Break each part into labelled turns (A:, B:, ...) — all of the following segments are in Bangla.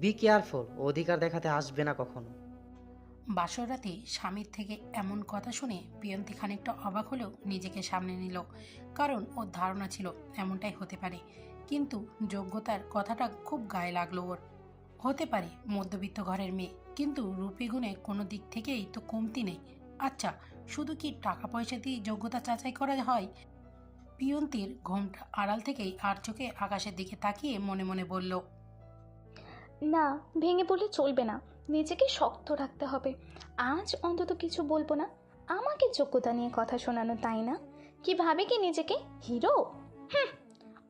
A: বি কেয়ারফুল, অধিকার দেখাতে আসবে না কখনো।
B: বাসর রাতে স্বামীর থেকে এমন কথা শুনে প্রিয়ন্তী খানিকটা অবাক হলেও নিজেকে সামনে নিল, কারণ ওর ধারণা ছিল এমনটাই হতে পারে। কিন্তু যোগ্যতার কথাটা খুব গায়ে লাগলো ওর। হতে পারে মধ্যবিত্ত ঘরের মেয়ে, কিন্তু রূপে গুণে কোনো দিক থেকেই তো কমতি নেই। আচ্ছা, শুধু কি টাকা পয়সা দিয়ে যোগ্যতা যাচাই করা হয়? প্রিয়ন্তীর ঘোমটা আড়াল থেকেই আর চোখে আকাশের দিকে তাকিয়ে মনে মনে বলল,
C: না, ভেঙে পড়লে চলবে না, নিজেকে শক্ত রাখতে হবে। আজ অন্তত কিছু বলবো না। আমাকে যোগ্যতা নিয়ে কথা শোনানো, তাই না? কি ভাবে কি নিজেকে হিরো? হুম,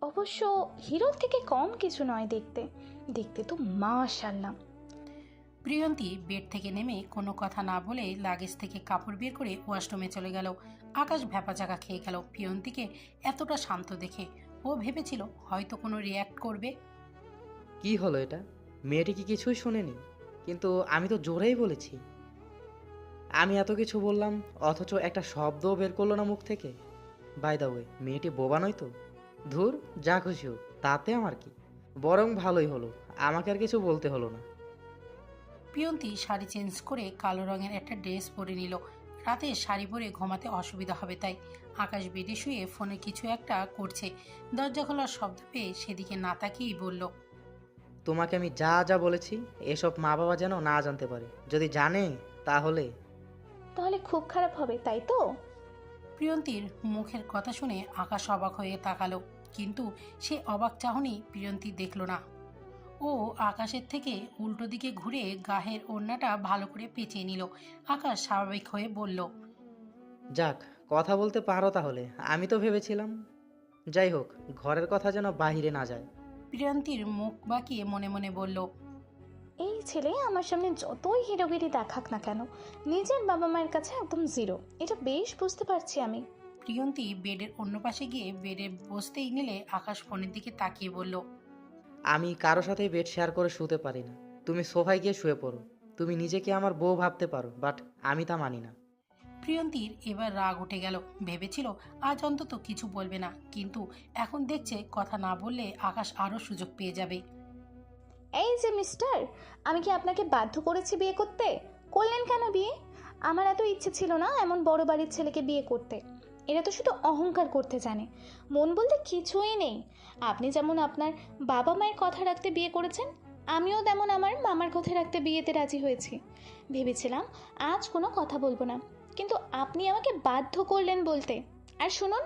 C: অবশ্য হিরোর থেকে কম কিছু নয় দেখতে। দেখতে তো মাশাআল্লাহ।
B: প্রিয়ন্তী বেড থেকে নেমে কোনো কথা না বলে লাগেজ থেকে কাপড় বের করে ওয়াশরুমে চলে গেল। আকাশ ভ্যাপাচাকা খেয়ে গেল প্রিয়ন্তীকে এতটা শান্ত দেখে। ও ভেবেছিল হয়তো কোনো রিয়্যাক্ট করবে।
A: কি হলো এটা? মেয়েটি কি কিছুই শোনেনি? কিন্তু আমি তো জোরেই বলেছি। আমি এত কিছু বললাম, অথচ একটা শব্দও বের করলো না মুখ থেকে। বাই দ্য ওয়ে, মেয়েটি বোবা নয় তো? ধুর, যা খুশি হোক, তাতে আমার কি। বরং ভালোই হলো, আমাকে আর কিছু বলতে হলো না।
B: প্রিয়ন্তী শাড়ি চেঞ্জ করে কালো রঙের একটা ড্রেস পরে নিল। রাতে শাড়ি পরে ঘুমাতে অসুবিধা হবে তাই। আকাশ বেডে শুয়ে ফোনে কিছু একটা করছে। দরজা খোলার শব্দ পেয়ে সেদিকে না তাকিয়েই বলল,
A: তোমাকে আমি যা যা বলেছি, এসব মা বাবা যেন না জানতে পারে। যদি জানে, তাহলে।
C: তাহলে খুব খারাপ হবে, তাই তো?
B: প্রিয়ন্তীর মুখের কথা শুনে আকাশ অবাক হয়ে তাকালো, কিন্তু সে অবাক চাহনি প্রিয়ন্তী দেখল না। ও আকাশের থেকে উল্টো দিকে ঘুরে গায়ের ওড়নাটা ভালো করে পেঁচিয়ে নিল। আকাশ স্বাভাবিক হয়ে বলল,
A: যাক, কথা বলতে পারো তাহলে। আমি তো ভেবেছিলাম। যাই হোক, ঘরের কথা যেন বাহিরে না যায়।
B: প্রিয়ন্তীর মুখ বাঁকিয়ে মনে মনে বলল,
C: এই ছেলে আমার সামনে যতই হিরোগিরি দেখাক না কেন, নিজের বাবা মায়ের কাছে একদম জিরো। এটা বেশ বুঝতে পারছি আমি।
B: প্রিয়ন্তী বেডের অন্য পাশে গিয়ে বেডে বসতেই নিলে আকাশ ফোনের দিকে তাকিয়ে বলল,
A: আমি কারো সাথে বেড শেয়ার করে শুতে পারি না। তুমি সোফায় গিয়ে শুয়ে পড়ো। তুমি নিজেকে আমার বউ ভাবতে পারো, বাট আমি তা মানি না।
B: প্রিয়ন্তীর এবার রাগ উঠে গেল। ভেবেছিল আজ অন্তত কিছু বলবে না, কিন্তু এখন দেখছে কথা না বললে আকাশ আরও সুযোগ পেয়ে যাবে।
C: এই যে মিস্টার, আমি কি আপনাকে বাধ্য করেছি বিয়ে করতে? করলেন কেন বিয়ে? আমার এত ইচ্ছে ছিল না এমন বড় বাড়ির ছেলেকে বিয়ে করতে। এরা তো শুধু অহংকার করতে জানে, মন বলতে কিছুই নেই। আপনি যেমন আপনার বাবা মায়ের কথা রাখতে বিয়ে করেছেন, আমিও তেমন আমার মামার কথা রাখতে বিয়েতে রাজি হয়েছি। ভেবেছিলাম আজ কোনো কথা বলবো না, কিন্তু আপনি আমাকে বাধ্য করলেন বলতে। আর শুনুন,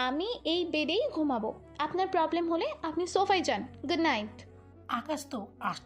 C: আমি এই বেডেই ঘুমাবো। আপনার প্রবলেম হলে আপনি সোফায় যান। Good night.
B: আকাশ তো আশ্চর্য